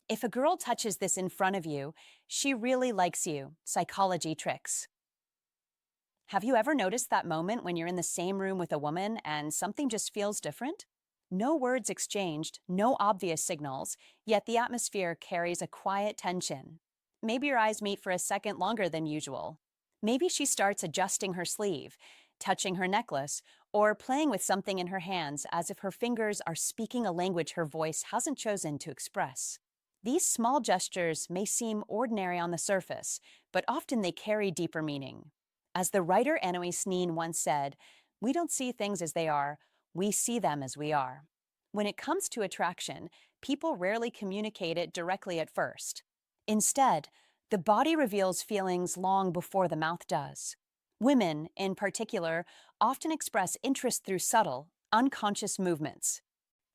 If a girl touches this in front of you, she really likes you. Psychology tricks. Have you ever noticed that moment when you're in the same room with a woman and something just feels different? No words exchanged, no obvious signals, yet the atmosphere carries a quiet tension. Maybe your eyes meet for a second longer than usual. Maybe she starts adjusting her sleeve, touching her necklace, or playing with something in her hands as if her fingers are speaking a language her voice hasn't chosen to express. These small gestures may seem ordinary on the surface, but often they carry deeper meaning. As the writer Anais Nin once said, "We don't see things as they are, we see them as we are." When it comes to attraction, people rarely communicate it directly at first. Instead, the body reveals feelings long before the mouth does. Women, in particular, often express interest through subtle, unconscious movements.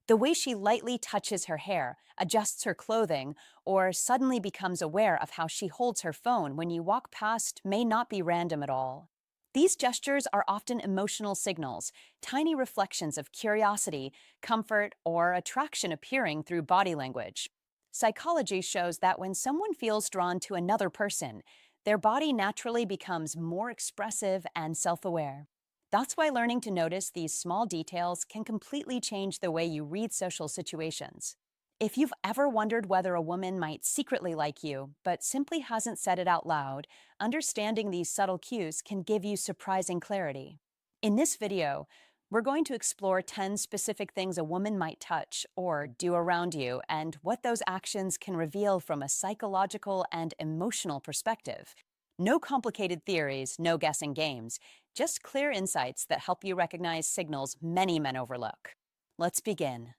The way she lightly touches her hair, adjusts her clothing, or suddenly becomes aware of how she holds her phone when you walk past may not be random at all. These gestures are often emotional signals, tiny reflections of curiosity, comfort, or attraction appearing through body language. Psychology shows that when someone feels drawn to another person, their body naturally becomes more expressive and self-aware. That's why learning to notice these small details can completely change the way you read social situations. If you've ever wondered whether a woman might secretly like you, but simply hasn't said it out loud, understanding these subtle cues can give you surprising clarity. In this video, we're going to explore 10 specific things a woman might touch or do around you and what those actions can reveal from a psychological and emotional perspective. No complicated theories, no guessing games, just clear insights that help you recognize signals many men overlook. Let's begin.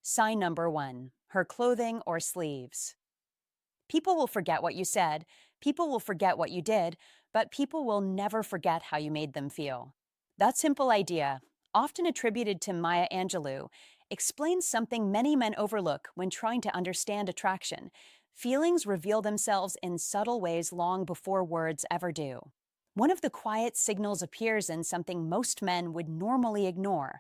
Sign number 1, her clothing or sleeves. People will forget what you said, people will forget what you did, but people will never forget how you made them feel. That simple idea, often attributed to Maya Angelou, explains something many men overlook when trying to understand attraction. Feelings reveal themselves in subtle ways long before words ever do. One of the quiet signals appears in something most men would normally ignore,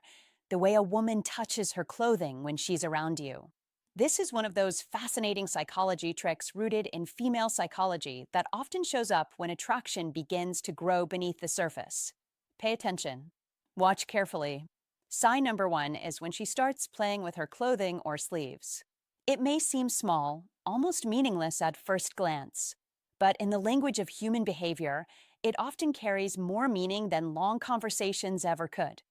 the way a woman touches her clothing when she's around you. This is one of those fascinating psychology tricks rooted in female psychology that often shows up when attraction begins to grow beneath the surface. Pay attention. Watch carefully. Sign number 1 is when she starts playing with her clothing or sleeves. It may seem small, almost meaningless at first glance, but in the language of human behavior, it often carries more meaning than long conversations ever could.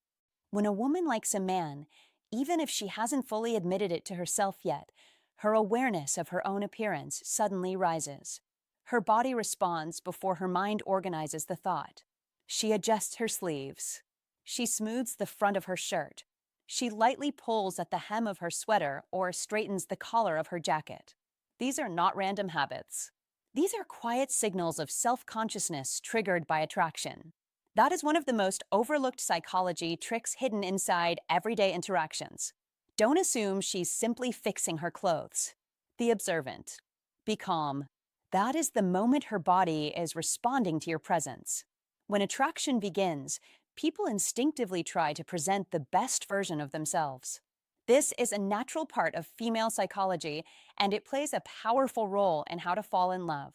When a woman likes a man, even if she hasn't fully admitted it to herself yet, her awareness of her own appearance suddenly rises. Her body responds before her mind organizes the thought. She adjusts her sleeves. She smooths the front of her shirt. She lightly pulls at the hem of her sweater or straightens the collar of her jacket. These are not random habits. These are quiet signals of self-consciousness triggered by attraction. That is one of the most overlooked psychology tricks hidden inside everyday interactions. Don't assume she's simply fixing her clothes. Be observant. Be calm. That is the moment her body is responding to your presence. When attraction begins, people instinctively try to present the best version of themselves. This is a natural part of female psychology, and it plays a powerful role in how to fall in love.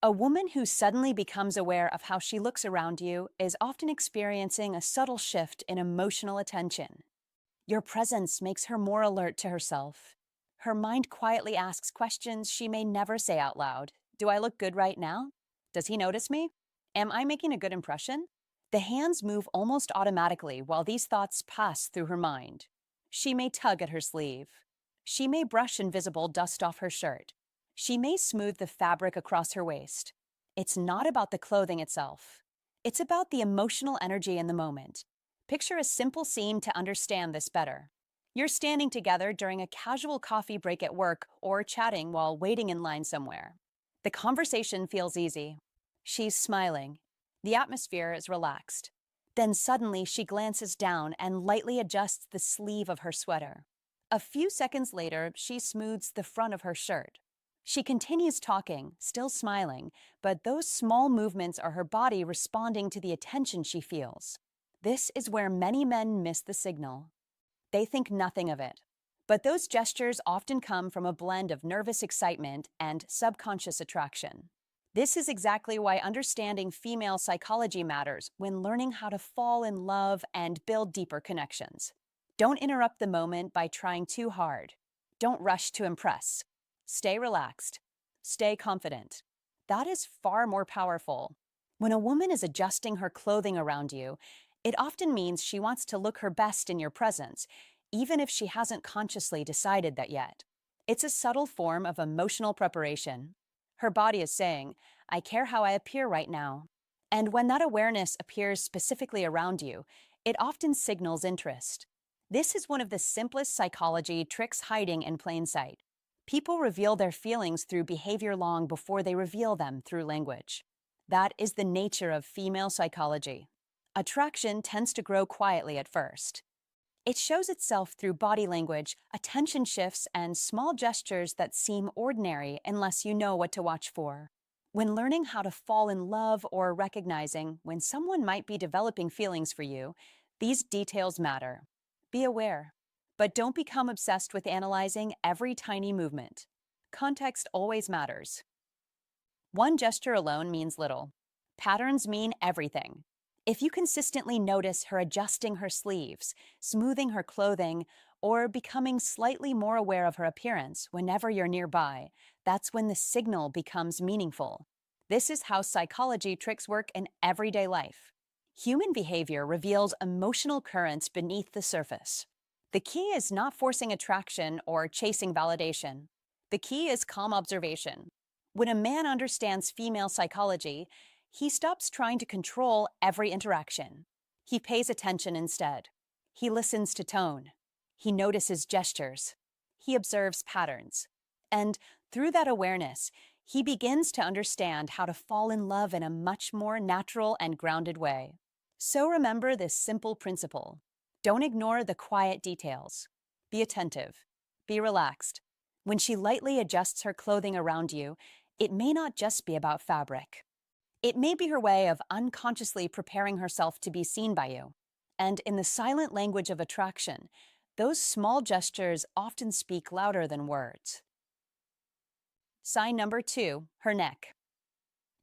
A woman who suddenly becomes aware of how she looks around you is often experiencing a subtle shift in emotional attention. Your presence makes her more alert to herself. Her mind quietly asks questions she may never say out loud. Do I look good right now? Does he notice me? Am I making a good impression? The hands move almost automatically while these thoughts pass through her mind. She may tug at her sleeve. She may brush invisible dust off her shirt. She may smooth the fabric across her waist. It's not about the clothing itself. It's about the emotional energy in the moment. Picture a simple scene to understand this better. You're standing together during a casual coffee break at work or chatting while waiting in line somewhere. The conversation feels easy. She's smiling. The atmosphere is relaxed. Then suddenly she glances down and lightly adjusts the sleeve of her sweater. A few seconds later, she smooths the front of her shirt. She continues talking, still smiling, but those small movements are her body responding to the attention she feels. This is where many men miss the signal. They think nothing of it. But those gestures often come from a blend of nervous excitement and subconscious attraction. This is exactly why understanding female psychology matters when learning how to fall in love and build deeper connections. Don't interrupt the moment by trying too hard. Don't rush to impress. Stay relaxed. Stay confident. That is far more powerful. When a woman is adjusting her clothing around you, it often means she wants to look her best in your presence, even if she hasn't consciously decided that yet. It's a subtle form of emotional preparation. Her body is saying, I care how I appear right now. And when that awareness appears specifically around you, it often signals interest. This is one of the simplest psychology tricks hiding in plain sight. People reveal their feelings through behavior long before they reveal them through language. That is the nature of female psychology. Attraction tends to grow quietly at first. It shows itself through body language, attention shifts, and small gestures that seem ordinary unless you know what to watch for. When learning how to fall in love or recognizing when someone might be developing feelings for you, these details matter. Be aware, but don't become obsessed with analyzing every tiny movement. Context always matters. One gesture alone means little. Patterns mean everything. If you consistently notice her adjusting her sleeves, smoothing her clothing, or becoming slightly more aware of her appearance whenever you're nearby, that's when the signal becomes meaningful. This is how psychology tricks work in everyday life. Human behavior reveals emotional currents beneath the surface. The key is not forcing attraction or chasing validation. The key is calm observation. When a man understands female psychology, he stops trying to control every interaction. He pays attention instead. He listens to tone. He notices gestures. He observes patterns. And through that awareness, he begins to understand how to fall in love in a much more natural and grounded way. So remember this simple principle. Don't ignore the quiet details. Be attentive. Be relaxed. When she lightly adjusts her clothing around you, it may not just be about fabric. It may be her way of unconsciously preparing herself to be seen by you. And in the silent language of attraction, those small gestures often speak louder than words. Sign number 2, her neck.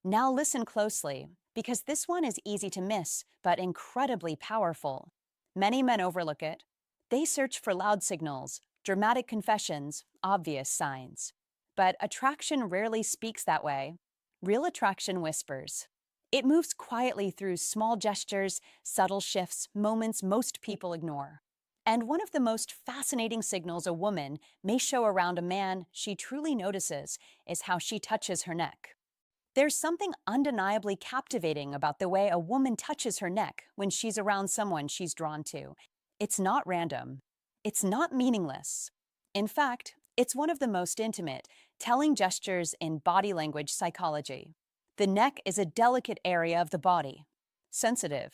Now listen closely, because this one is easy to miss, but incredibly powerful. Many men overlook it. They search for loud signals, dramatic confessions, obvious signs. But attraction rarely speaks that way. Real attraction whispers. It moves quietly through small gestures, subtle shifts, moments most people ignore. And one of the most fascinating signals a woman may show around a man she truly notices is how she touches her neck. There's something undeniably captivating about the way a woman touches her neck when she's around someone she's drawn to. It's not random. It's not meaningless. In fact, it's one of the most intimate, telling gestures in body language psychology. The neck is a delicate area of the body, sensitive,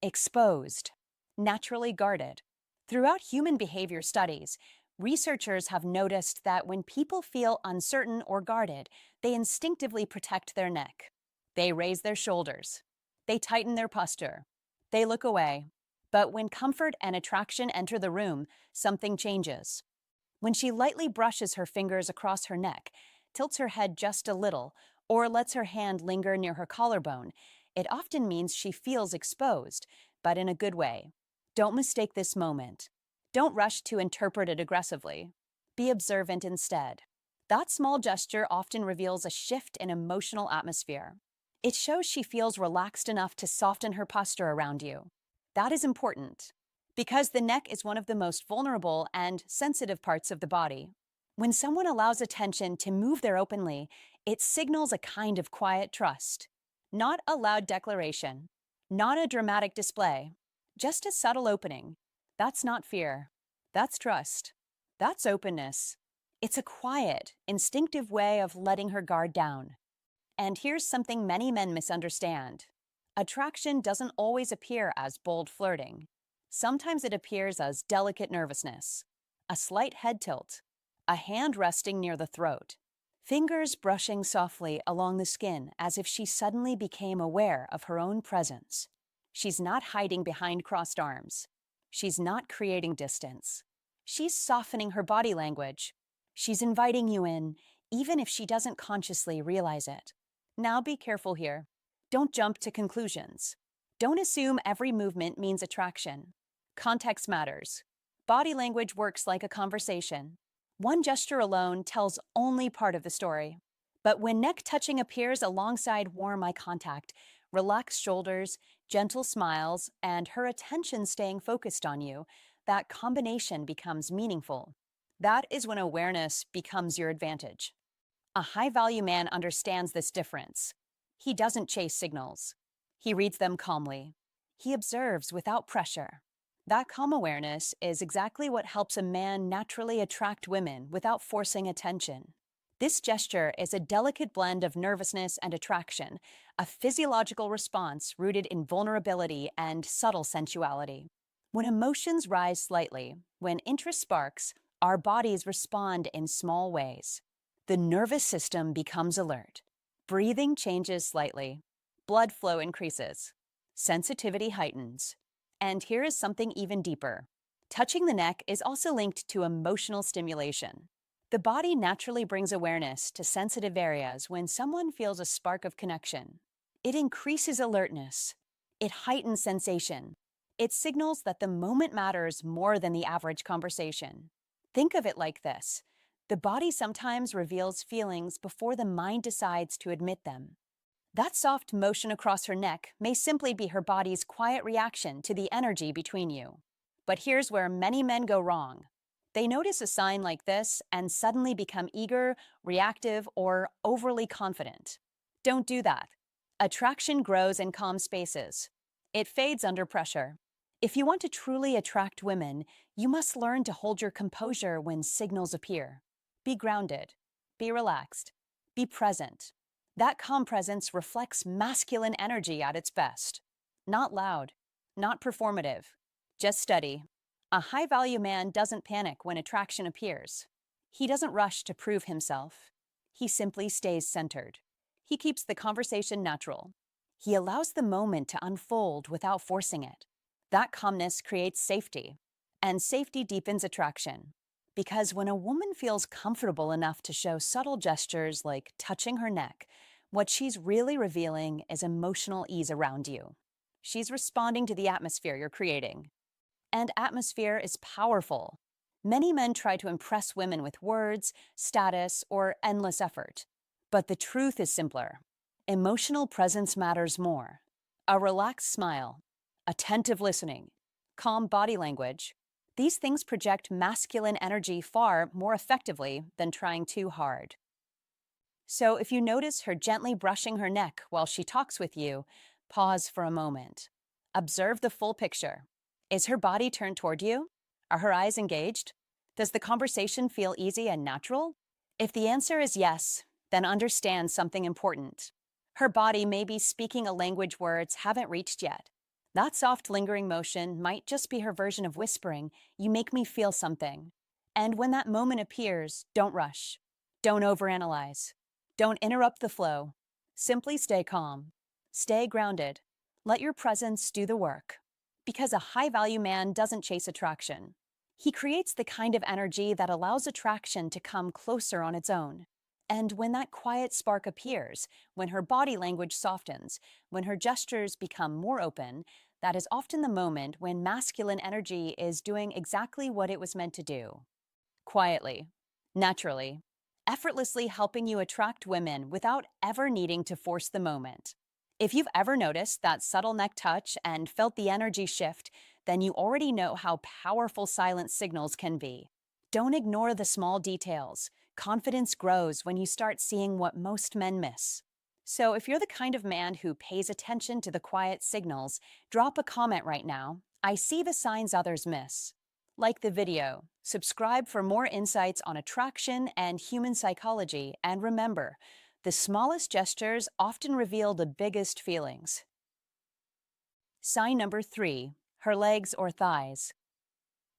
exposed, naturally guarded. Throughout human behavior studies, researchers have noticed that when people feel uncertain or guarded, they instinctively protect their neck. They raise their shoulders. They tighten their posture. They look away. But when comfort and attraction enter the room, something changes. When she lightly brushes her fingers across her neck, tilts her head just a little, or lets her hand linger near her collarbone, it often means she feels exposed, but in a good way. Don't mistake this moment. Don't rush to interpret it aggressively. Be observant instead. That small gesture often reveals a shift in emotional atmosphere. It shows she feels relaxed enough to soften her posture around you. That is important, because the neck is one of the most vulnerable and sensitive parts of the body. When someone allows attention to move there openly, it signals a kind of quiet trust. Not a loud declaration, not a dramatic display, just a subtle opening. That's not fear. That's trust. That's openness. It's a quiet, instinctive way of letting her guard down. And here's something many men misunderstand. Attraction doesn't always appear as bold flirting. Sometimes it appears as delicate nervousness, a slight head tilt, a hand resting near the throat, fingers brushing softly along the skin as if she suddenly became aware of her own presence. She's not hiding behind crossed arms. She's not creating distance. She's softening her body language. She's inviting you in, even if she doesn't consciously realize it. Now be careful here. Don't jump to conclusions. Don't assume every movement means attraction. Context matters. Body language works like a conversation. One gesture alone tells only part of the story. But when neck touching appears alongside warm eye contact, relaxed shoulders, gentle smiles, and her attention staying focused on you, that combination becomes meaningful. That is when awareness becomes your advantage. A high value man understands this difference. He doesn't chase signals. He reads them calmly. He observes without pressure. That calm awareness is exactly what helps a man naturally attract women without forcing attention. This gesture is a delicate blend of nervousness and attraction, a physiological response rooted in vulnerability and subtle sensuality. When emotions rise slightly, when interest sparks, our bodies respond in small ways. The nervous system becomes alert. Breathing changes slightly. Blood flow increases. Sensitivity heightens. And here is something even deeper. Touching the neck is also linked to emotional stimulation. The body naturally brings awareness to sensitive areas when someone feels a spark of connection. It increases alertness. It heightens sensation. It signals that the moment matters more than the average conversation. Think of it like this. The body sometimes reveals feelings before the mind decides to admit them. That soft motion across her neck may simply be her body's quiet reaction to the energy between you. But here's where many men go wrong. They notice a sign like this and suddenly become eager, reactive, or overly confident. Don't do that. Attraction grows in calm spaces. It fades under pressure. If you want to truly attract women, you must learn to hold your composure when signals appear. Be grounded. Be relaxed. Be present. That calm presence reflects masculine energy at its best. Not loud, not performative, just steady. A high-value man doesn't panic when attraction appears. He doesn't rush to prove himself. He simply stays centered. He keeps the conversation natural. He allows the moment to unfold without forcing it. That calmness creates safety, and safety deepens attraction. Because when a woman feels comfortable enough to show subtle gestures like touching her neck, what she's really revealing is emotional ease around you. She's responding to the atmosphere you're creating. And atmosphere is powerful. Many men try to impress women with words, status, or endless effort. But the truth is simpler. Emotional presence matters more. A relaxed smile, attentive listening, calm body language. These things project masculine energy far more effectively than trying too hard. So if you notice her gently brushing her neck while she talks with you, pause for a moment. Observe the full picture. Is her body turned toward you? Are her eyes engaged? Does the conversation feel easy and natural? If the answer is yes, then understand something important. Her body may be speaking a language words haven't reached yet. That soft lingering motion might just be her version of whispering, "You make me feel something." And when that moment appears, don't rush. Don't overanalyze. Don't interrupt the flow. Simply stay calm. Stay grounded. Let your presence do the work. Because a high-value man doesn't chase attraction. He creates the kind of energy that allows attraction to come closer on its own. And when that quiet spark appears, when her body language softens, when her gestures become more open, that is often the moment when masculine energy is doing exactly what it was meant to do. Quietly, naturally, effortlessly helping you attract women without ever needing to force the moment. If you've ever noticed that subtle neck touch and felt the energy shift, then you already know how powerful silent signals can be. Don't ignore the small details. Confidence grows when you start seeing what most men miss. So if you're the kind of man who pays attention to the quiet signals, drop a comment right now. I see the signs others miss. Like the video, subscribe for more insights on attraction and human psychology, and remember, the smallest gestures often reveal the biggest feelings. Sign number 3, her legs or thighs.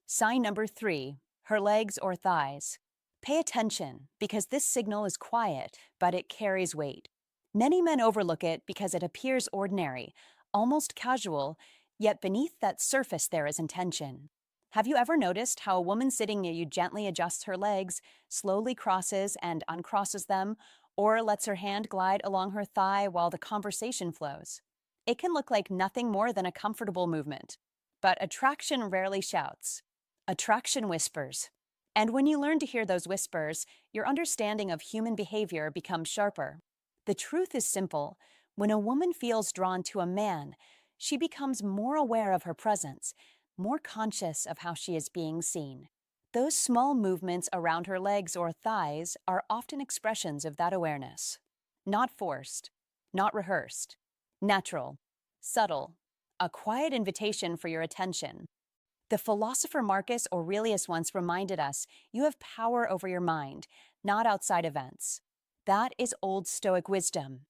Sign number 3, her legs or thighs. Pay attention, because this signal is quiet, but it carries weight. Many men overlook it because it appears ordinary, almost casual, yet beneath that surface there is intention. Have you ever noticed how a woman sitting near you gently adjusts her legs, slowly crosses and uncrosses them, or lets her hand glide along her thigh while the conversation flows? It can look like nothing more than a comfortable movement. But attraction rarely shouts. Attraction whispers. And when you learn to hear those whispers, your understanding of human behavior becomes sharper. The truth is simple. When a woman feels drawn to a man, she becomes more aware of her presence, more conscious of how she is being seen. Those small movements around her legs or thighs are often expressions of that awareness. Not forced, not rehearsed, natural, subtle, a quiet invitation for your attention. The philosopher Marcus Aurelius once reminded us, you have power over your mind, not outside events. That is old Stoic wisdom,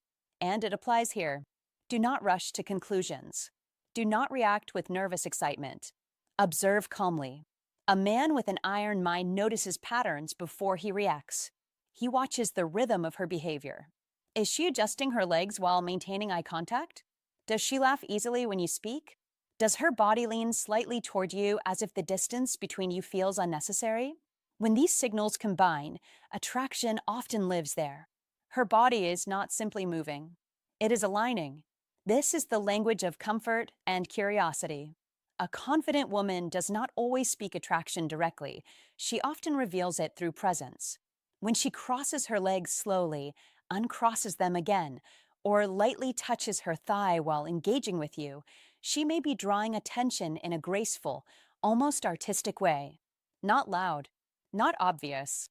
and it applies here. Do not rush to conclusions. Do not react with nervous excitement. Observe calmly. A man with an iron mind notices patterns before he reacts. He watches the rhythm of her behavior. Is she adjusting her legs while maintaining eye contact? Does she laugh easily when you speak? Does her body lean slightly toward you as if the distance between you feels unnecessary? When these signals combine, attraction often lives there. Her body is not simply moving, it is aligning. This is the language of comfort and curiosity. A confident woman does not always speak attraction directly. She often reveals it through presence. When she crosses her legs slowly, uncrosses them again, or lightly touches her thigh while engaging with you, she may be drawing attention in a graceful, almost artistic way. Not loud, not obvious,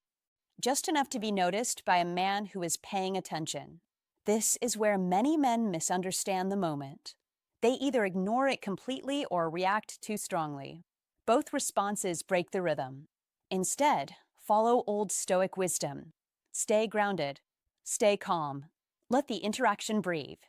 just enough to be noticed by a man who is paying attention. This is where many men misunderstand the moment. They either ignore it completely or react too strongly. Both responses break the rhythm. Instead, follow old Stoic wisdom. Stay grounded. Stay calm. Let the interaction breathe.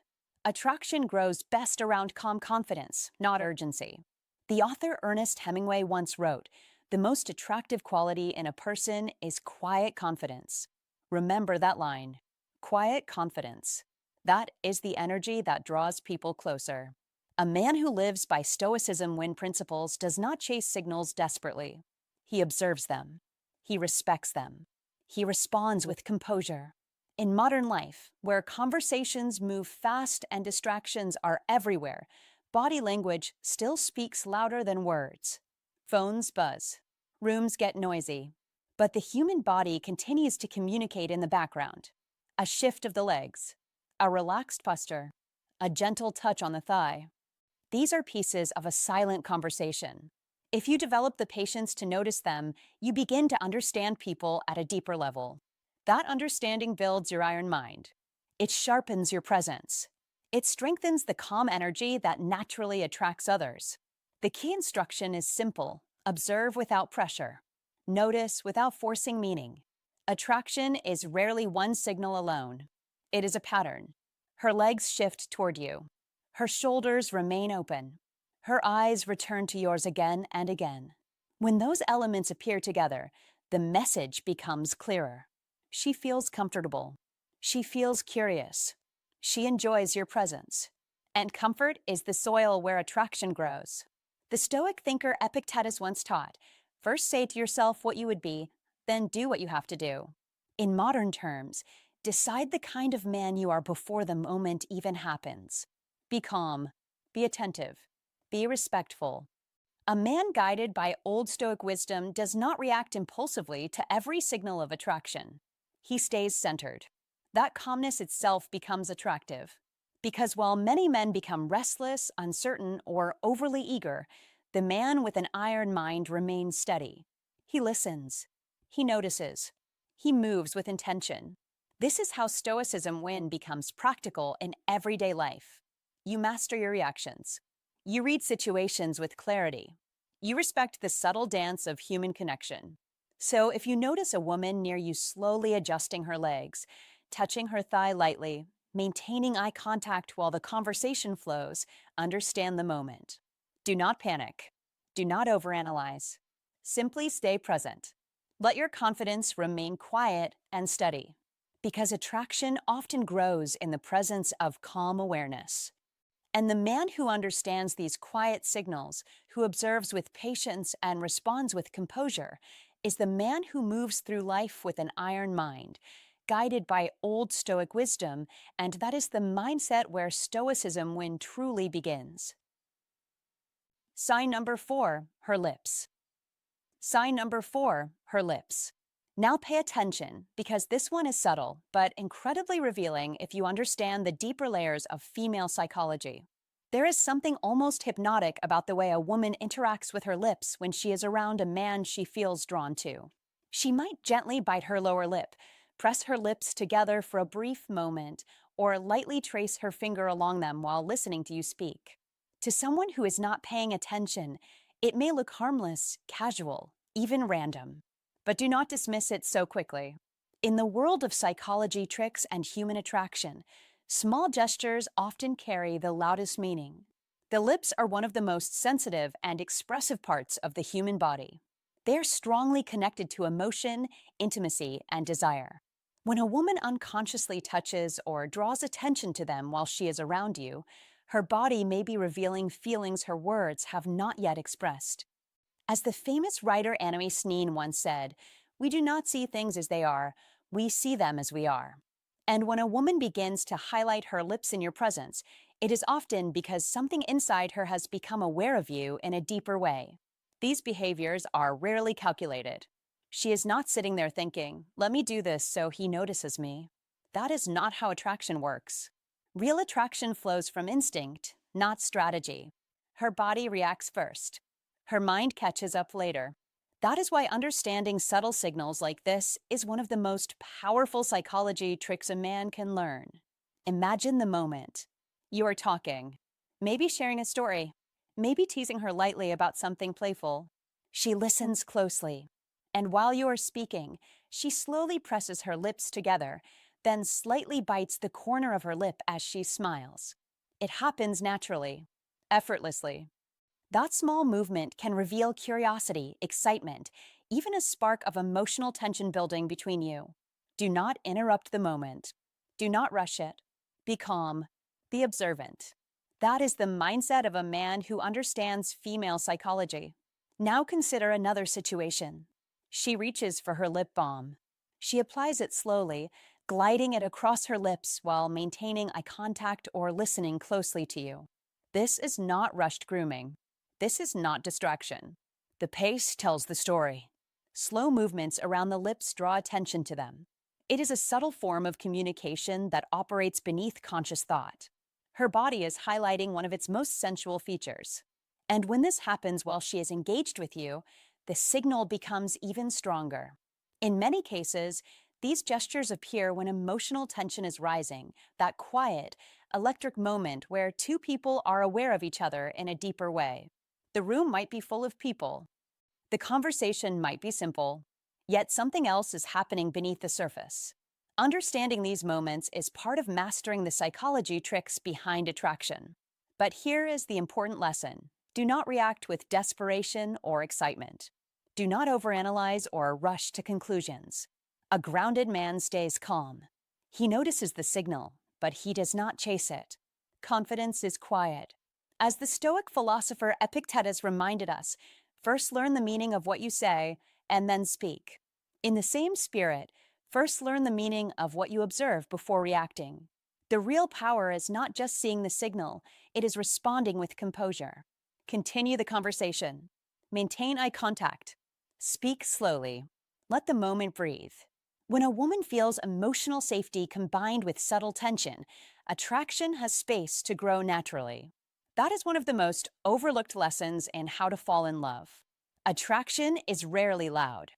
Attraction grows best around calm confidence, not urgency. The author Ernest Hemingway once wrote, "The most attractive quality in a person is quiet confidence." Remember that line. Quiet confidence. That is the energy that draws people closer. A man who lives by Stoicism win principles does not chase signals desperately. He observes them. He respects them. He responds with composure. In modern life, where conversations move fast and distractions are everywhere, body language still speaks louder than words. Phones buzz. Rooms get noisy. But the human body continues to communicate in the background. A shift of the legs, a relaxed posture, a gentle touch on the thigh. These are pieces of a silent conversation. If you develop the patience to notice them, you begin to understand people at a deeper level. That understanding builds your iron mind. It sharpens your presence. It strengthens the calm energy that naturally attracts others. The key instruction is simple: observe without pressure. Notice without forcing meaning. Attraction is rarely one signal alone. It is a pattern. Her legs shift toward you. Her shoulders remain open. Her eyes return to yours again and again. When those elements appear together, the message becomes clearer. She feels comfortable. She feels curious. She enjoys your presence. And comfort is the soil where attraction grows. The Stoic thinker Epictetus once taught, first say to yourself what you would be, then do what you have to do. In modern terms, decide the kind of man you are before the moment even happens. Be calm, be attentive, be respectful. A man guided by old Stoic wisdom does not react impulsively to every signal of attraction. He stays centered. That calmness itself becomes attractive. Because while many men become restless, uncertain, or overly eager, the man with an iron mind remains steady. He listens. He notices. He moves with intention. This is how Stoicism becomes practical in everyday life. You master your reactions. You read situations with clarity. You respect the subtle dance of human connection. So if you notice a woman near you slowly adjusting her legs, touching her thigh lightly, maintaining eye contact while the conversation flows, understand the moment. Do not panic. Do not overanalyze. Simply stay present. Let your confidence remain quiet and steady, because attraction often grows in the presence of calm awareness. And the man who understands these quiet signals, who observes with patience and responds with composure, is the man who moves through life with an iron mind, guided by old Stoic wisdom, and that is the mindset where Stoicism when truly begins. Sign number 4, her lips. Sign number 4, her lips. Now pay attention, because this one is subtle, but incredibly revealing if you understand the deeper layers of female psychology. There is something almost hypnotic about the way a woman interacts with her lips when she is around a man she feels drawn to. She might gently bite her lower lip, press her lips together for a brief moment, or lightly trace her finger along them while listening to you speak. To someone who is not paying attention, it may look harmless, casual, even random. But do not dismiss it so quickly. In the world of psychology tricks and human attraction, small gestures often carry the loudest meaning. The lips are one of the most sensitive and expressive parts of the human body. They are strongly connected to emotion, intimacy, and desire. When a woman unconsciously touches or draws attention to them while she is around you, her body may be revealing feelings her words have not yet expressed. As the famous writer Anime Sneen once said, "We do not see things as they are, we see them as we are." And when a woman begins to highlight her lips in your presence, it is often because something inside her has become aware of you in a deeper way. These behaviors are rarely calculated. She is not sitting there thinking, "Let me do this so he notices me." That is not how attraction works. Real attraction flows from instinct, not strategy. Her body reacts first. Her mind catches up later. That is why understanding subtle signals like this is one of the most powerful psychology tricks a man can learn. Imagine the moment. You are talking, maybe sharing a story, maybe teasing her lightly about something playful. She listens closely, and while you are speaking, she slowly presses her lips together, then slightly bites the corner of her lip as she smiles. It happens naturally, effortlessly. That small movement can reveal curiosity, excitement, even a spark of emotional tension building between you. Do not interrupt the moment. Do not rush it. Be calm. Be observant. That is the mindset of a man who understands female psychology. Now consider another situation. She reaches for her lip balm. She applies it slowly, gliding it across her lips while maintaining eye contact or listening closely to you. This is not rushed grooming. This is not distraction. The pace tells the story. Slow movements around the lips draw attention to them. It is a subtle form of communication that operates beneath conscious thought. Her body is highlighting one of its most sensual features. And when this happens while she is engaged with you, the signal becomes even stronger. In many cases, these gestures appear when emotional tension is rising, that quiet, electric moment where two people are aware of each other in a deeper way. The room might be full of people. The conversation might be simple, yet something else is happening beneath the surface. Understanding these moments is part of mastering the psychology tricks behind attraction. But here is the important lesson. Do not react with desperation or excitement. Do not overanalyze or rush to conclusions. A grounded man stays calm. He notices the signal, but he does not chase it. Confidence is quiet. As the Stoic philosopher Epictetus reminded us, first learn the meaning of what you say, and then speak. In the same spirit, first learn the meaning of what you observe before reacting. The real power is not just seeing the signal, it is responding with composure. Continue the conversation. Maintain eye contact. Speak slowly. Let the moment breathe. When a woman feels emotional safety combined with subtle tension, attraction has space to grow naturally. That is one of the most overlooked lessons in how to fall in love. Attraction is rarely loud.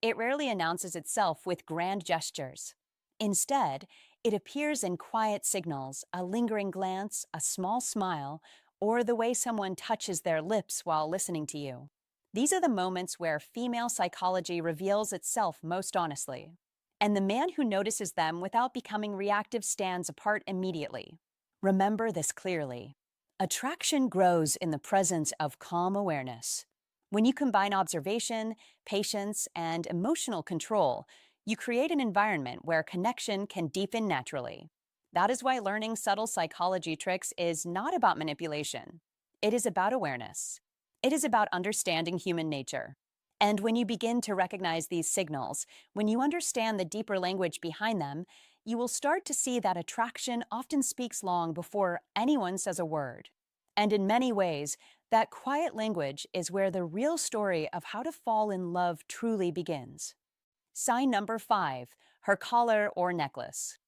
It rarely announces itself with grand gestures. Instead, it appears in quiet signals, a lingering glance, a small smile, or the way someone touches their lips while listening to you. These are the moments where female psychology reveals itself most honestly. And the man who notices them without becoming reactive stands apart immediately. Remember this clearly. Attraction grows in the presence of calm awareness. When you combine observation, patience, and emotional control, you create an environment where connection can deepen naturally. That is why learning subtle psychology tricks is not about manipulation. It is about awareness. It is about understanding human nature. And when you begin to recognize these signals, when you understand the deeper language behind them, you will start to see that attraction often speaks long before anyone says a word. And in many ways, that quiet language is where the real story of how to fall in love truly begins. Sign number 5, her collar or necklace.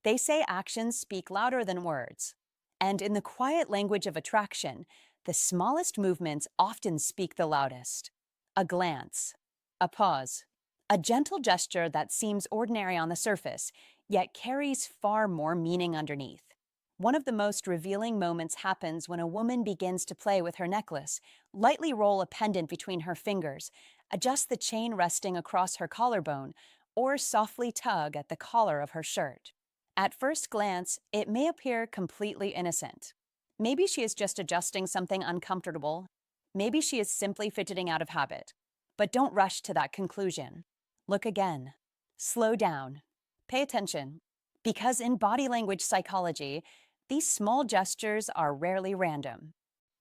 They say actions speak louder than words. And in the quiet language of attraction, the smallest movements often speak the loudest. A glance, a pause, a gentle gesture that seems ordinary on the surface, yet carries far more meaning underneath. One of the most revealing moments happens when a woman begins to play with her necklace, lightly roll a pendant between her fingers, adjust the chain resting across her collarbone, or softly tug at the collar of her shirt. At first glance, it may appear completely innocent. Maybe she is just adjusting something uncomfortable. Maybe she is simply fidgeting out of habit. But don't rush to that conclusion. Look again. Slow down. Pay attention. Because in body language psychology, these small gestures are rarely random.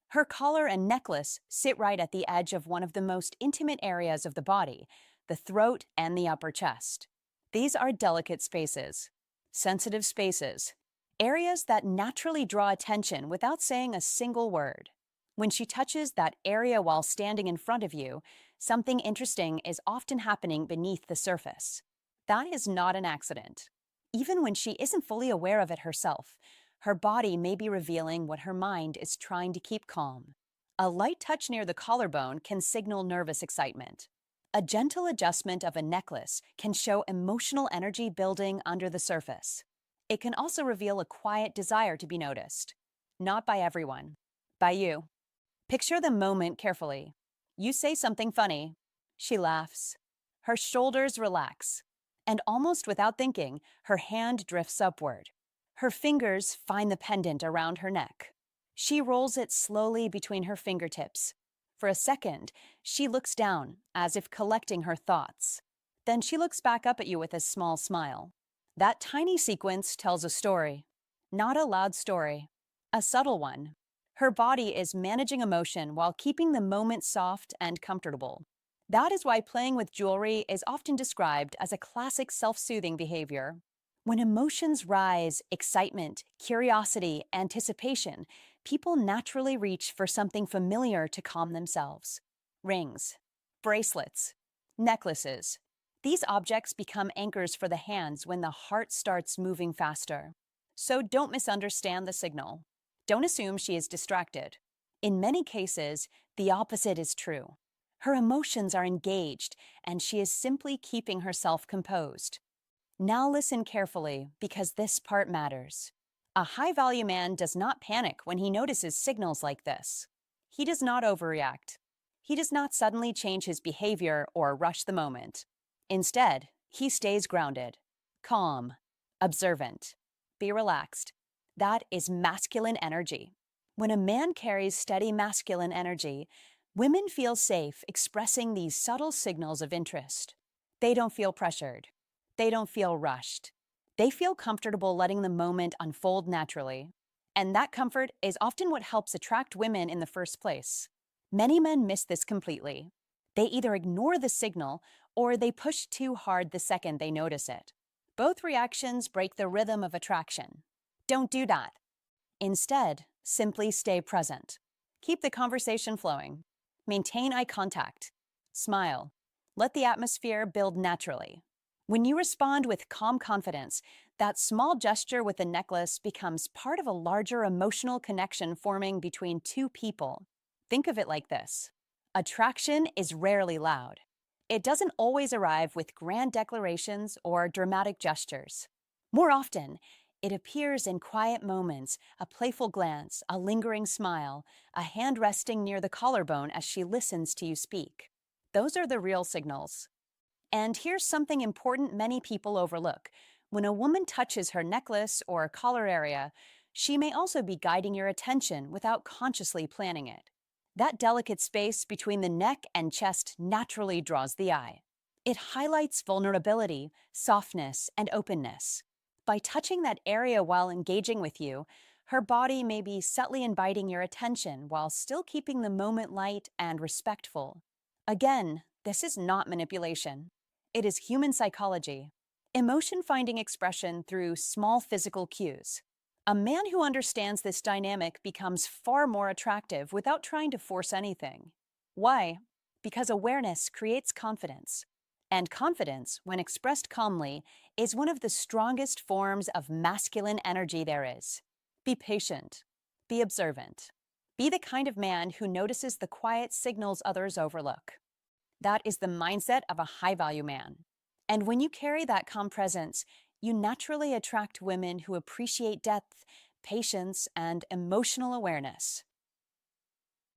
Her collar and necklace sit right at the edge of one of the most intimate areas of the body, the throat and the upper chest. These are delicate spaces, sensitive spaces, areas that naturally draw attention without saying a single word. When she touches that area while standing in front of you, something interesting is often happening beneath the surface. That is not an accident. Even when she isn't fully aware of it herself, her body may be revealing what her mind is trying to keep calm. A light touch near the collarbone can signal nervous excitement. A gentle adjustment of a necklace can show emotional energy building under the surface. It can also reveal a quiet desire to be noticed. Not by everyone, by you. Picture the moment carefully. You say something funny. She laughs. Her shoulders relax. And almost without thinking, her hand drifts upward. Her fingers find the pendant around her neck. She rolls it slowly between her fingertips. For a second, she looks down, as if collecting her thoughts. Then she looks back up at you with a small smile. That tiny sequence tells a story. Not a loud story, a subtle one. Her body is managing emotion while keeping the moment soft and comfortable. That is why playing with jewelry is often described as a classic self-soothing behavior. When emotions rise, excitement, curiosity, anticipation, people naturally reach for something familiar to calm themselves. Rings, bracelets, necklaces. These objects become anchors for the hands when the heart starts moving faster. So don't misunderstand the signal. Don't assume she is distracted. In many cases, the opposite is true. Her emotions are engaged, and she is simply keeping herself composed. Now listen carefully, because this part matters. A high-value man does not panic when he notices signals like this. He does not overreact. He does not suddenly change his behavior or rush the moment. Instead, he stays grounded, calm, observant. Be relaxed. That is masculine energy. When a man carries steady masculine energy, women feel safe expressing these subtle signals of interest. They don't feel pressured. They don't feel rushed. They feel comfortable letting the moment unfold naturally. And that comfort is often what helps attract women in the first place. Many men miss this completely. They either ignore the signal or they push too hard the second they notice it. Both reactions break the rhythm of attraction. Don't do that. Instead, simply stay present. Keep the conversation flowing. Maintain eye contact. Smile. Let the atmosphere build naturally. When you respond with calm confidence, that small gesture with the necklace becomes part of a larger emotional connection forming between two people. Think of it like this. Attraction is rarely loud. It doesn't always arrive with grand declarations or dramatic gestures. More often, it appears in quiet moments, a playful glance, a lingering smile, a hand resting near the collarbone as she listens to you speak. Those are the real signals. And here's something important many people overlook. When a woman touches her necklace or collar area, she may also be guiding your attention without consciously planning it. That delicate space between the neck and chest naturally draws the eye. It highlights vulnerability, softness, and openness. By touching that area while engaging with you, her body may be subtly inviting your attention while still keeping the moment light and respectful. Again, this is not manipulation. It is human psychology. Emotion finding expression through small physical cues. A man who understands this dynamic becomes far more attractive without trying to force anything. Why? Because awareness creates confidence. And confidence, when expressed calmly, is one of the strongest forms of masculine energy there is. Be patient. Be observant. Be the kind of man who notices the quiet signals others overlook. That is the mindset of a high-value man. And when you carry that calm presence, you naturally attract women who appreciate depth, patience, and emotional awareness.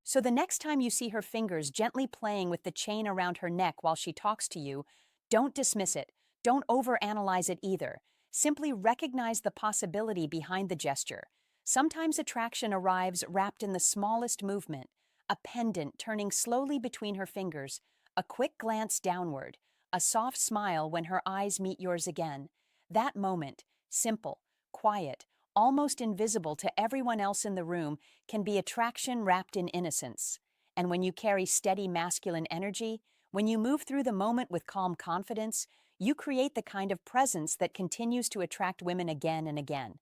So the next time you see her fingers gently playing with the chain around her neck while she talks to you, don't dismiss it. Don't overanalyze it either. Simply recognize the possibility behind the gesture. Sometimes attraction arrives wrapped in the smallest movement, a pendant turning slowly between her fingers, a quick glance downward, a soft smile when her eyes meet yours again. That moment, simple, quiet, almost invisible to everyone else in the room, can be attraction wrapped in innocence. And when you carry steady masculine energy, when you move through the moment with calm confidence, you create the kind of presence that continues to attract women again and again.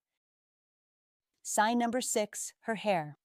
Sign number 6, her hair.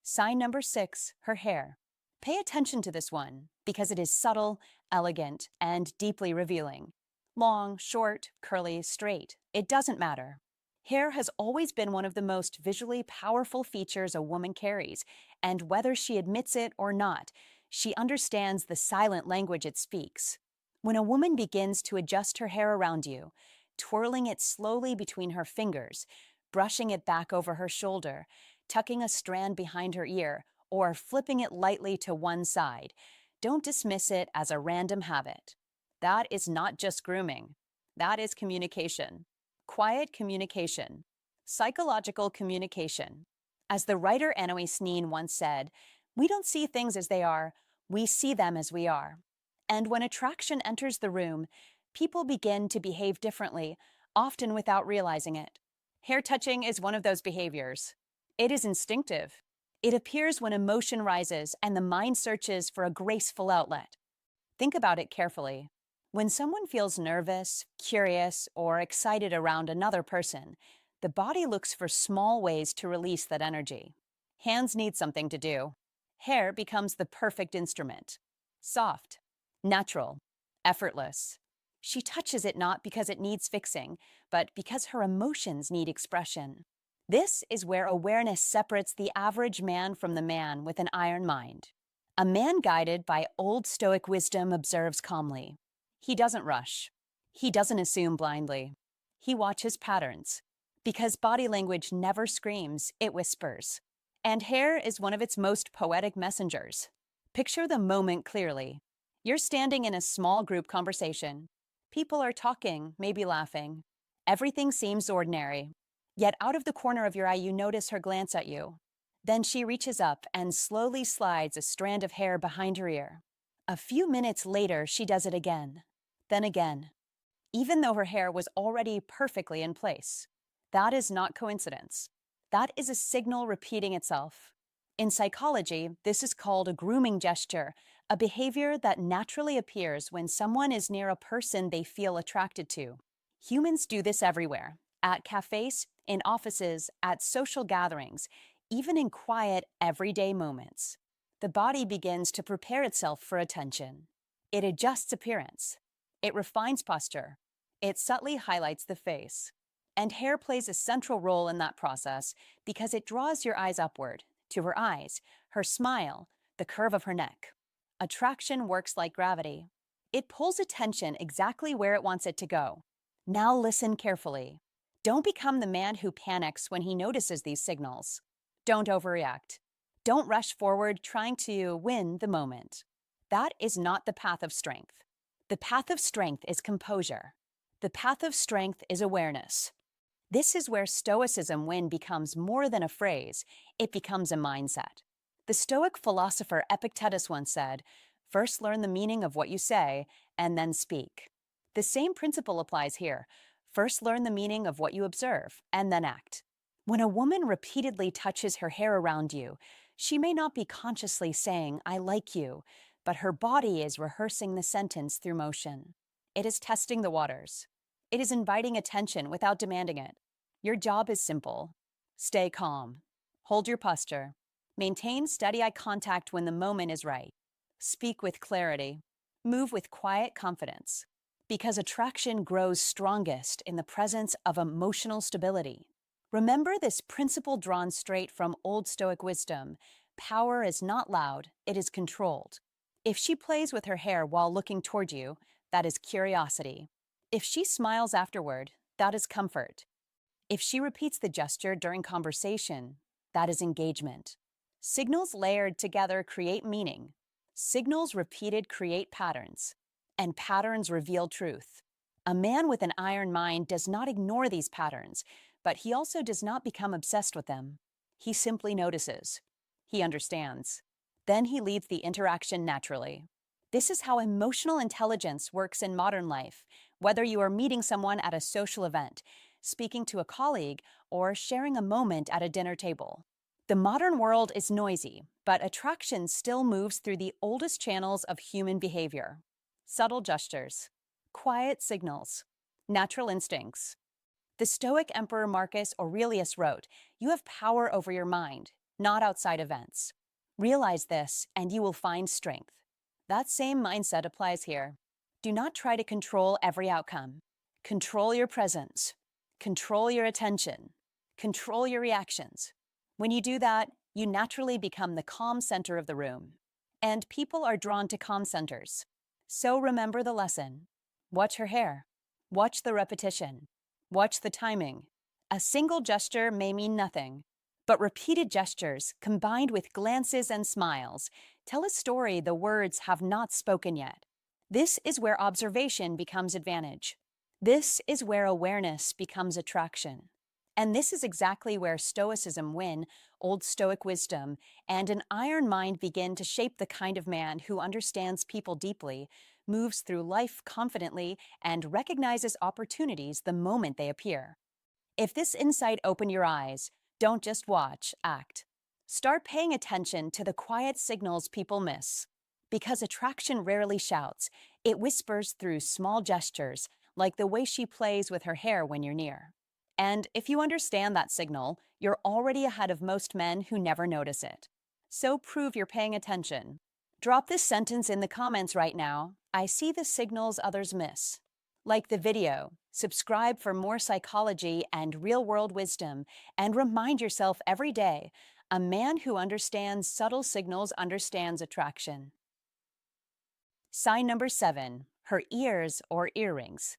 Sign number 6, her hair. Pay attention to this one because it is subtle, elegant, and deeply revealing. Long, short, curly, straight, it doesn't matter. Hair has always been one of the most visually powerful features a woman carries, and whether she admits it or not, she understands the silent language it speaks. When a woman begins to adjust her hair around you, twirling it slowly between her fingers, brushing it back over her shoulder, tucking a strand behind her ear, or flipping it lightly to one side, don't dismiss it as a random habit. That is not just grooming. That is communication. Quiet communication. Psychological communication. As the writer Anouilh Nin once said, we don't see things as they are, we see them as we are. And when attraction enters the room, people begin to behave differently, often without realizing it. Hair touching is one of those behaviors. It is instinctive. It appears when emotion rises and the mind searches for a graceful outlet. Think about it carefully. When someone feels nervous, curious, or excited around another person, the body looks for small ways to release that energy. Hands need something to do. Hair becomes the perfect instrument. Soft, natural, effortless. She touches it not because it needs fixing, but because her emotions need expression. This is where awareness separates the average man from the man with an iron mind. A man guided by old Stoic wisdom observes calmly. He doesn't rush. He doesn't assume blindly. He watches patterns. Because body language never screams, it whispers. And hair is one of its most poetic messengers. Picture the moment clearly. You're standing in a small group conversation. People are talking, maybe laughing. Everything seems ordinary. Yet out of the corner of your eye, you notice her glance at you. Then she reaches up and slowly slides a strand of hair behind her ear. A few minutes later, she does it again. Then again. Even though her hair was already perfectly in place. That is not coincidence. That is a signal repeating itself. In psychology, this is called a grooming gesture, a behavior that naturally appears when someone is near a person they feel attracted to. Humans do this everywhere. At cafes, in offices, at social gatherings, even in quiet, everyday moments. The body begins to prepare itself for attention. It adjusts appearance. It refines posture. It subtly highlights the face. And hair plays a central role in that process because it draws your eyes upward, to her eyes, her smile, the curve of her neck. Attraction works like gravity. It pulls attention exactly where it wants it to go. Now listen carefully. Don't become the man who panics when he notices these signals. Don't overreact. Don't rush forward trying to win the moment. That is not the path of strength. The path of strength is composure. The path of strength is awareness. This is where Stoicism win becomes more than a phrase, it becomes a mindset. The Stoic philosopher Epictetus once said, "First learn the meaning of what you say, and then speak." The same principle applies here. First, learn the meaning of what you observe, and then act. When a woman repeatedly touches her hair around you, she may not be consciously saying, I like you, but her body is rehearsing the sentence through motion. It is testing the waters. It is inviting attention without demanding it. Your job is simple. Stay calm. Hold your posture. Maintain steady eye contact when the moment is right. Speak with clarity. Move with quiet confidence. Because attraction grows strongest in the presence of emotional stability. Remember this principle drawn straight from old Stoic wisdom. Power is not loud, it is controlled. If she plays with her hair while looking toward you, that is curiosity. If she smiles afterward, that is comfort. If she repeats the gesture during conversation, that is engagement. Signals layered together create meaning. Signals repeated create patterns. And patterns reveal truth. A man with an iron mind does not ignore these patterns, but he also does not become obsessed with them. He simply notices. He understands. Then he leads the interaction naturally. This is how emotional intelligence works in modern life, whether you are meeting someone at a social event, speaking to a colleague, or sharing a moment at a dinner table. The modern world is noisy, but attraction still moves through the oldest channels of human behavior. Subtle gestures, quiet signals, natural instincts. The Stoic Emperor Marcus Aurelius wrote, "You have power over your mind, not outside events." Realize this, and you will find strength. That same mindset applies here. Do not try to control every outcome. Control your presence. Control your attention. Control your reactions. When you do that, you naturally become the calm center of the room. And people are drawn to calm centers. So remember the lesson. Watch her hair. Watch the repetition. Watch the timing. A single gesture may mean nothing, but repeated gestures, combined with glances and smiles, tell a story the words have not spoken yet. This is where observation becomes advantage. This is where awareness becomes attraction. And this is exactly where Stoicism win, old Stoic wisdom, and an iron mind begin to shape the kind of man who understands people deeply, moves through life confidently, and recognizes opportunities the moment they appear. If this insight opened your eyes, don't just watch, act. Start paying attention to the quiet signals people miss. Because attraction rarely shouts, it whispers through small gestures, like the way she plays with her hair when you're near. And if you understand that signal, you're already ahead of most men who never notice it. So prove you're paying attention. Drop this sentence in the comments right now. I see the signals others miss. Like the video, subscribe for more psychology and real-world wisdom, and remind yourself every day, a man who understands subtle signals understands attraction. Sign number 7, her ears or earrings.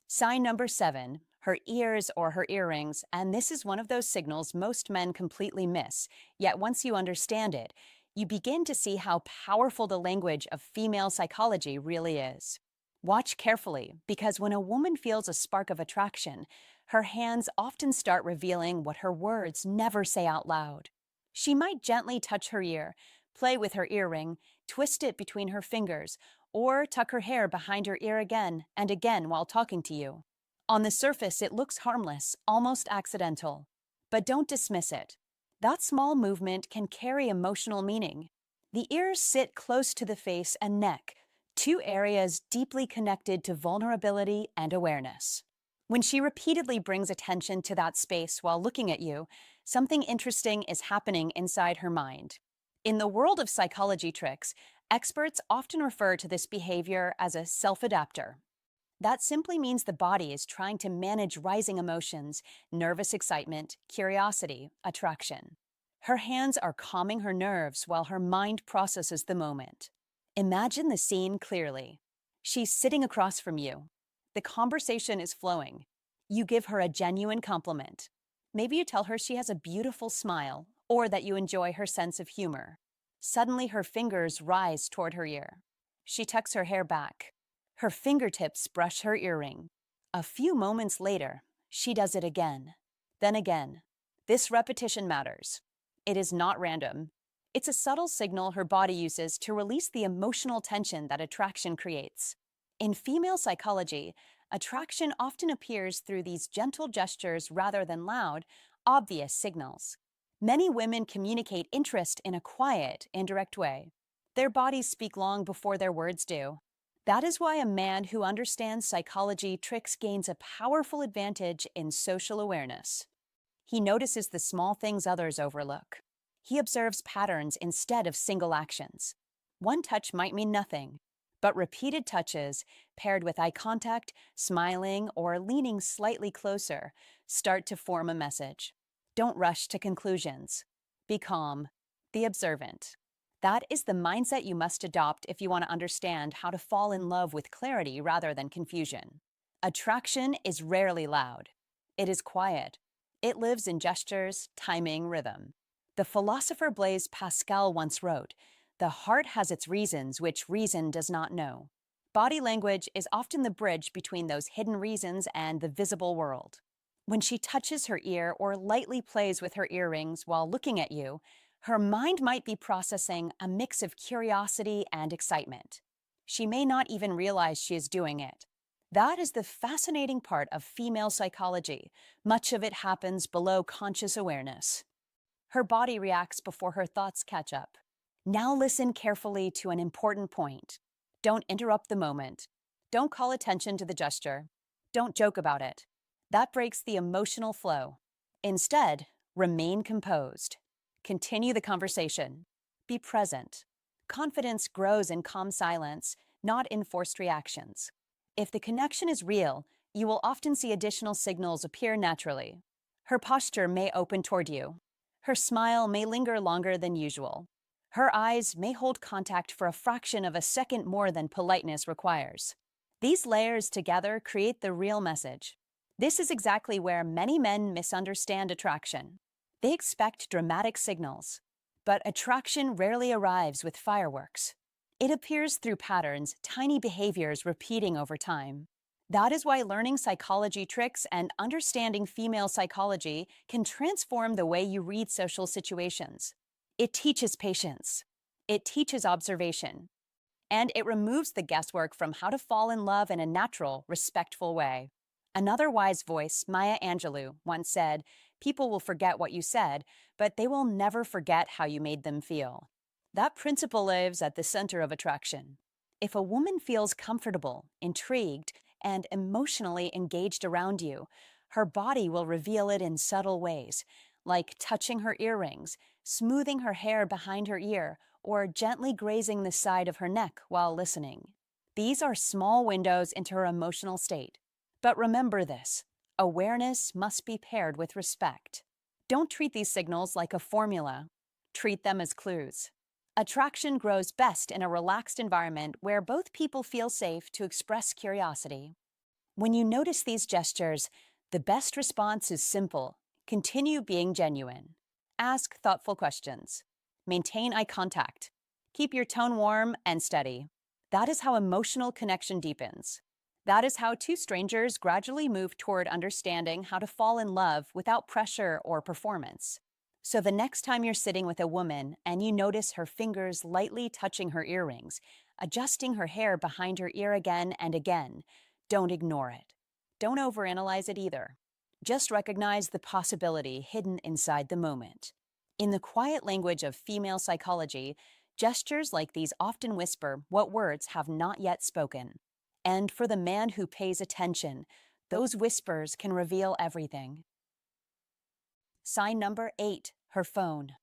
Sign number 7, her ears or her earrings, and this is one of those signals most men completely miss, yet once you understand it, you begin to see how powerful the language of female psychology really is. Watch carefully, because when a woman feels a spark of attraction, her hands often start revealing what her words never say out loud. She might gently touch her ear, play with her earring, twist it between her fingers, or tuck her hair behind her ear again and again while talking to you. On the surface, it looks harmless, almost accidental. But don't dismiss it. That small movement can carry emotional meaning. The ears sit close to the face and neck, two areas deeply connected to vulnerability and awareness. When she repeatedly brings attention to that space while looking at you, something interesting is happening inside her mind. In the world of psychology tricks, experts often refer to this behavior as a self-adapter. That simply means the body is trying to manage rising emotions, nervous excitement, curiosity, attraction. Her hands are calming her nerves while her mind processes the moment. Imagine the scene clearly. She's sitting across from you. The conversation is flowing. You give her a genuine compliment. Maybe you tell her she has a beautiful smile, or that you enjoy her sense of humor. Suddenly her fingers rise toward her ear. She tucks her hair back. Her fingertips brush her earring. A few moments later, she does it again. Then again. This repetition matters. It is not random. It's a subtle signal her body uses to release the emotional tension that attraction creates. In female psychology, Attraction often appears through these gentle gestures rather than loud, obvious signals. Many women communicate interest in a quiet, indirect way. Their bodies speak long before their words do. That is why a man who understands psychology tricks gains a powerful advantage in social awareness. He notices the small things others overlook. He observes patterns instead of single actions. One touch might mean nothing, but repeated touches, paired with eye contact, smiling, or leaning slightly closer, start to form a message. Don't rush to conclusions. Be calm. Be observant. That is the mindset you must adopt if you want to understand how to fall in love with clarity rather than confusion. Attraction is rarely loud. It is quiet. It lives in gestures, timing, rhythm. The philosopher Blaise Pascal once wrote, "The heart has its reasons which reason does not know." Body language is often the bridge between those hidden reasons and the visible world. When she touches her ear or lightly plays with her earrings while looking at you, her mind might be processing a mix of curiosity and excitement. She may not even realize she is doing it. That is the fascinating part of female psychology. Much of it happens below conscious awareness. Her body reacts before her thoughts catch up. Now listen carefully to an important point. Don't interrupt the moment. Don't call attention to the gesture. Don't joke about it. That breaks the emotional flow. Instead, remain composed. Continue the conversation. Be present. Confidence grows in calm silence, not in forced reactions. If the connection is real, you will often see additional signals appear naturally. Her posture may open toward you. Her smile may linger longer than usual. Her eyes may hold contact for a fraction of a second more than politeness requires. These layers together create the real message. This is exactly where many men misunderstand attraction. They expect dramatic signals, but attraction rarely arrives with fireworks. It appears through patterns, tiny behaviors repeating over time. That is why learning psychology tricks and understanding female psychology can transform the way you read social situations. It teaches patience. It teaches observation. And it removes the guesswork from how to fall in love in a natural, respectful way. Another wise voice, Maya Angelou, once said, "People will forget what you said, but they will never forget how you made them feel." That principle lives at the center of attraction. If a woman feels comfortable, intrigued, and emotionally engaged around you, her body will reveal it in subtle ways, like touching her earrings, smoothing her hair behind her ear, or gently grazing the side of her neck while listening. These are small windows into her emotional state. But remember this: awareness must be paired with respect. Don't treat these signals like a formula. Treat them as clues. Attraction grows best in a relaxed environment where both people feel safe to express curiosity. When you notice these gestures, the best response is simple: continue being genuine. Ask thoughtful questions. Maintain eye contact. Keep your tone warm and steady. That is how emotional connection deepens. That is how two strangers gradually move toward understanding how to fall in love without pressure or performance. So the next time you're sitting with a woman and you notice her fingers lightly touching her earrings, adjusting her hair behind her ear again and again, don't ignore it. Don't overanalyze it either. Just recognize the possibility hidden inside the moment. In the quiet language of female psychology, gestures like these often whisper what words have not yet spoken. And for the man who pays attention, those whispers can reveal everything. Sign number 8, her phone.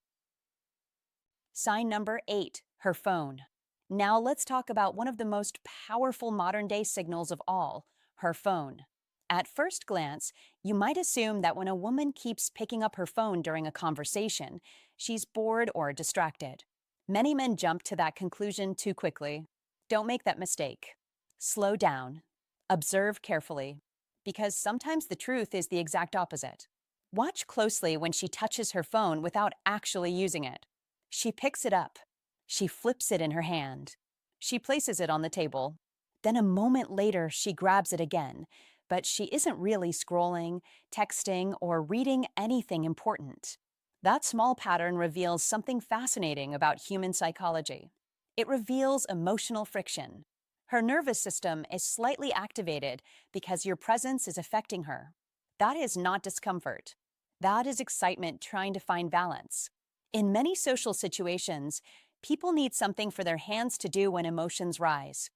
Sign number 8, her phone. Now let's talk about one of the most powerful modern-day signals of all, her phone. At first glance, you might assume that when a woman keeps picking up her phone during a conversation, she's bored or distracted. Many men jump to that conclusion too quickly. Don't make that mistake. Slow down. Observe carefully, because sometimes the truth is the exact opposite. Watch closely when she touches her phone without actually using it. She picks it up. She flips it in her hand. She places it on the table. Then a moment later, she grabs it again, but she isn't really scrolling, texting, or reading anything important. That small pattern reveals something fascinating about human psychology. It reveals emotional friction. Her nervous system is slightly activated because your presence is affecting her. That is not discomfort. That is excitement trying to find balance. In many social situations, people need something for their hands to do when emotions rise.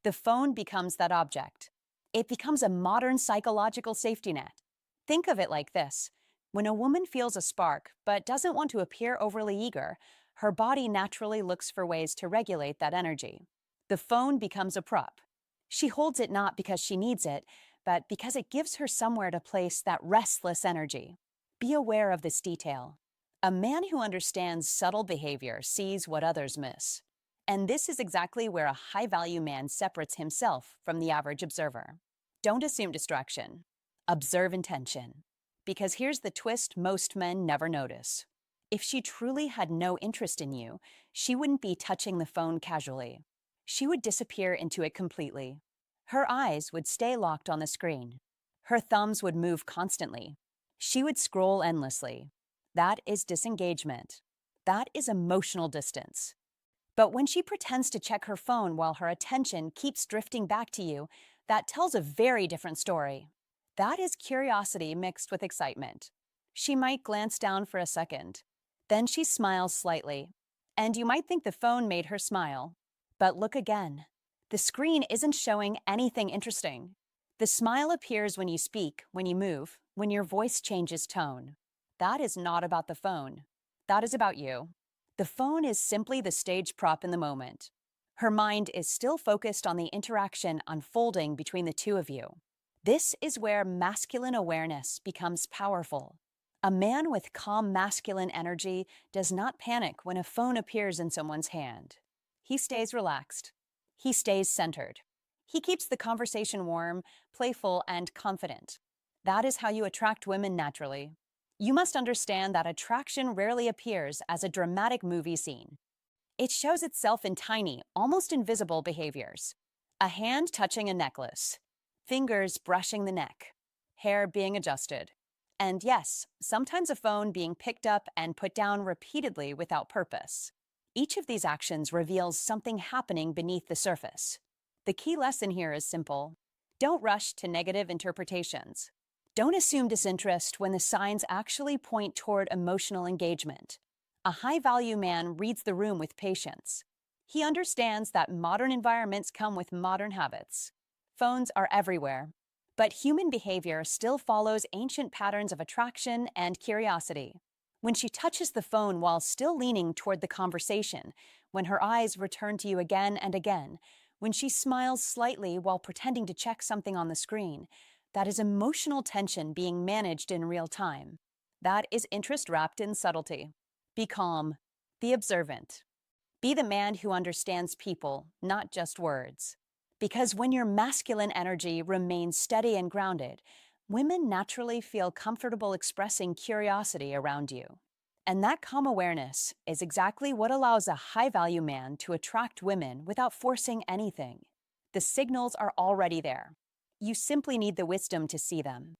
The phone becomes that object. It becomes a modern psychological safety net. Think of it like this. When a woman feels a spark but doesn't want to appear overly eager, her body naturally looks for ways to regulate that energy. The phone becomes a prop. She holds it not because she needs it, but because it gives her somewhere to place that restless energy. Be aware of this detail. A man who understands subtle behavior sees what others miss. And this is exactly where a high-value man separates himself from the average observer. Don't assume distraction. Observe intention. Because here's the twist most men never notice. If she truly had no interest in you, she wouldn't be touching the phone casually. She would disappear into it completely. Her eyes would stay locked on the screen. Her thumbs would move constantly. She would scroll endlessly. That is disengagement. That is emotional distance. But when she pretends to check her phone while her attention keeps drifting back to you, that tells a very different story. That is curiosity mixed with excitement. She might glance down for a second. Then she smiles slightly. And you might think the phone made her smile. But look again. The screen isn't showing anything interesting. The smile appears when you speak, when you move, when your voice changes tone. That is not about the phone. That is about you. The phone is simply the stage prop in the moment. Her mind is still focused on the interaction unfolding between the two of you. This is where masculine awareness becomes powerful. A man with calm masculine energy does not panic when a phone appears in someone's hand. He stays relaxed. He stays centered. He keeps the conversation warm, playful, and confident. That is how you attract women naturally. You must understand that attraction rarely appears as a dramatic movie scene. It shows itself in tiny, almost invisible behaviors. A hand touching a necklace, fingers brushing the neck, hair being adjusted, and yes, sometimes a phone being picked up and put down repeatedly without purpose. Each of these actions reveals something happening beneath the surface. The key lesson here is simple. Don't rush to negative interpretations. Don't assume disinterest when the signs actually point toward emotional engagement. A high-value man reads the room with patience. He understands that modern environments come with modern habits. Phones are everywhere, but human behavior still follows ancient patterns of attraction and curiosity. When she touches the phone while still leaning toward the conversation, when her eyes return to you again and again, when she smiles slightly while pretending to check something on the screen, that is emotional tension being managed in real time. That is interest wrapped in subtlety. Be calm. Be observant. Be the man who understands people, not just words. Because when your masculine energy remains steady and grounded, women naturally feel comfortable expressing curiosity around you. And that calm awareness is exactly what allows a high-value man to attract women without forcing anything. The signals are already there. You simply need the wisdom to see them.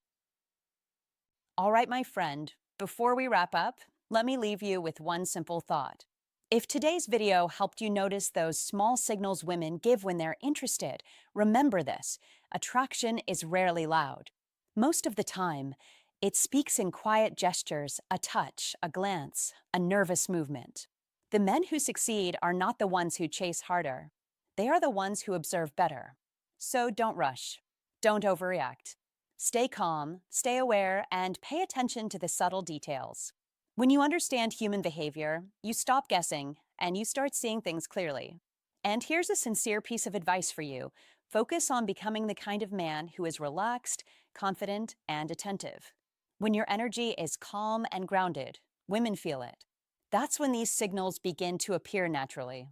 All right, my friend, before we wrap up, let me leave you with one simple thought. If today's video helped you notice those small signals women give when they're interested, remember this: attraction is rarely loud. Most of the time, it speaks in quiet gestures, a touch, a glance, a nervous movement. The men who succeed are not the ones who chase harder. They are the ones who observe better. So don't rush. Don't overreact. Stay calm, stay aware, and pay attention to the subtle details. When you understand human behavior, you stop guessing and you start seeing things clearly. And here's a sincere piece of advice for you. Focus on becoming the kind of man who is relaxed, confident, and attentive. When your energy is calm and grounded, women feel it. That's when these signals begin to appear naturally.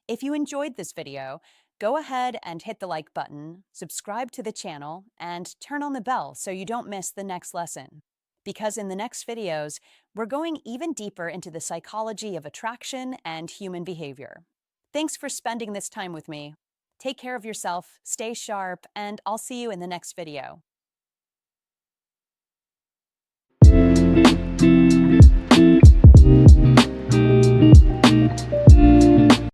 If you enjoyed this video, go ahead and hit the like button, subscribe to the channel, and turn on the bell so you don't miss the next lesson. Because in the next videos, we're going even deeper into the psychology of attraction and human behavior. Thanks for spending this time with me. Take care of yourself, stay sharp, and I'll see you in the next video.